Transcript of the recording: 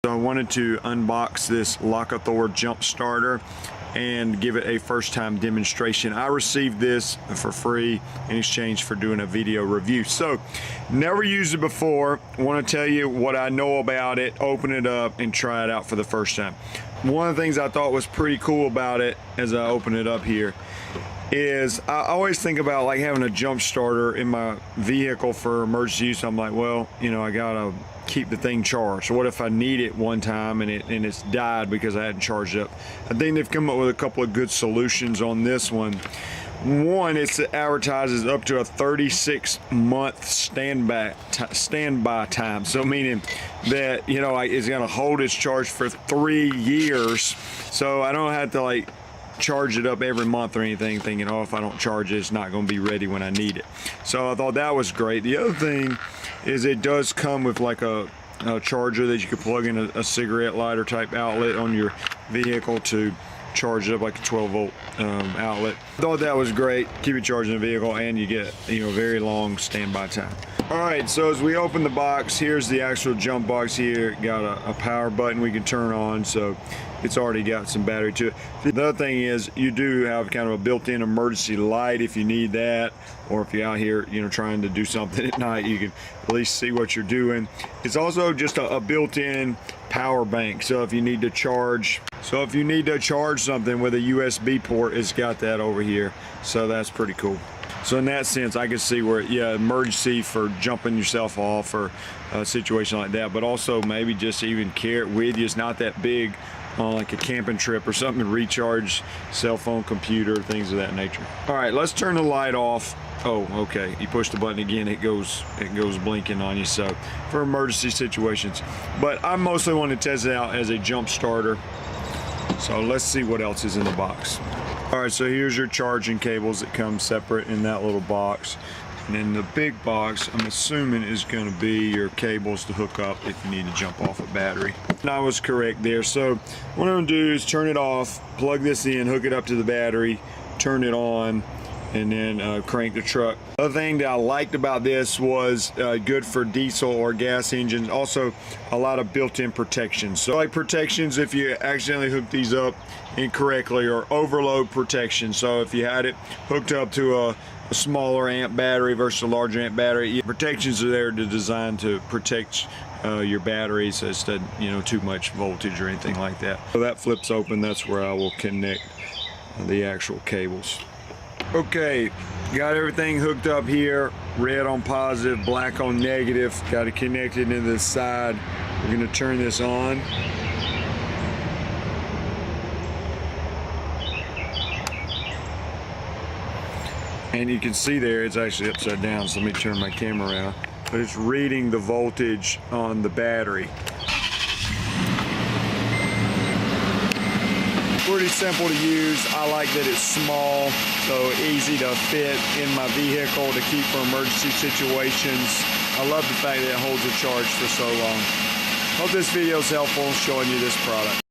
So I wanted to unbox this LOKITHOR jump starter and give it a first-time demonstration. I received this for free in exchange for doing a video review. So, never used it before. I want to tell you what I know about it, open it up, and try it out for the first time. One of the things I thought was pretty cool about it as I open it up here is I always think about like having a jump starter in my vehicle for emergency use. I'm like, well, you know, I gotta keep the thing charged. So what if I need it one time and it's died because I hadn't charged it up? I think they've come up with a couple of good solutions on this one. One, it advertises up to a 36-month standby time. So meaning that, you know, it's gonna hold its charge for 3 years. So I don't have to like charge it up every month or anything thinking, oh, if I don't charge it, it's not going to be ready when I need it. So I thought that was great. The other thing is it does come with like a charger that you can plug in a cigarette lighter type outlet on your vehicle to charge it up, like a 12-volt outlet. I thought that was great. Keep it charged in the vehicle and you get, you know, very long standby time. All right, so as we open the box, here's the actual jump box here. Got a power button we can turn on, so it's already got some battery to it. The other thing is you do have kind of a built-in emergency light if you need that, or if you're out here, you know, trying to do something at night, you can at least see what you're doing. It's also just a built-in power bank, so if you need to charge something with a USB port, it's got that over here, so that's pretty cool. So in that sense, I can see where, yeah, emergency for jumping yourself off or a situation like that, but also maybe just even carry it with you. It's not that big on like a camping trip or something to recharge cell phone, computer, things of that nature. All right, let's turn the light off. Oh, okay, you push the button again, it goes blinking on you, so for emergency situations. But I mostly want to test it out as a jump starter. So let's see what else is in the box. All right, so here's your charging cables that come separate in that little box. And then the big box, I'm assuming, is going to be your cables to hook up if you need to jump off a battery. And I was correct there. So what I'm going to do is turn it off, plug this in, hook it up to the battery, turn it on, and then crank the truck. The other thing that I liked about this was good for diesel or gas engines. Also, a lot of built-in protections. So like protections if you accidentally hook these up incorrectly, or overload protection. So if you had it hooked up to a smaller amp battery versus a larger amp battery, protections are there to design to protect your batteries as to, you know, too much voltage or anything like that. So that flips open, that's where I will connect the actual cables. Okay, got everything hooked up here. Red on positive, black on negative. Got it connected into the side. We're going to turn this on. And you can see there it's actually upside down, so let me turn my camera around. But it's reading the voltage on the battery. Pretty simple to use. I like that it's small, so easy to fit in my vehicle to keep for emergency situations. I love the fact that it holds a charge for so long. Hope this video is helpful showing you this product.